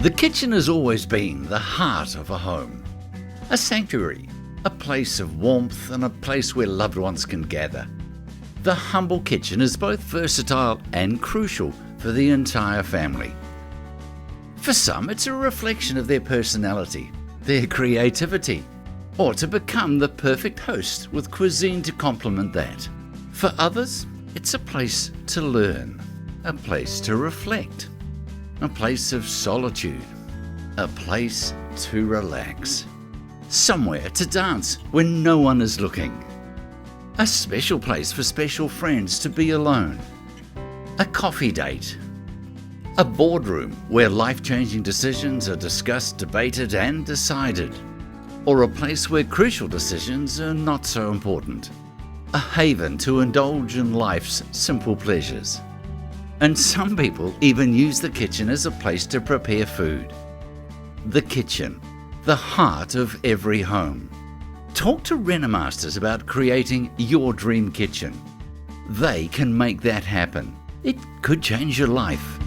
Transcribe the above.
The kitchen has always been the heart of a home. A sanctuary, a place of warmth and a place where loved ones can gather. The humble kitchen is both versatile and crucial for the entire family. For some, it's a reflection of their personality, their creativity, or to become the perfect host with cuisine to complement that. For others, it's a place to learn, a place to reflect, a place of solitude, a place to relax, somewhere to dance when no one is looking, a special place for special friends to be alone, a coffee date, a boardroom where life-changing decisions are discussed, debated and decided, or a place where crucial decisions are not so important, a haven to indulge in life's simple pleasures. And some people even use the kitchen as a place to prepare food. The kitchen, the heart of every home. Talk to RenoMasters about creating your dream kitchen. They can make that happen. It could change your life.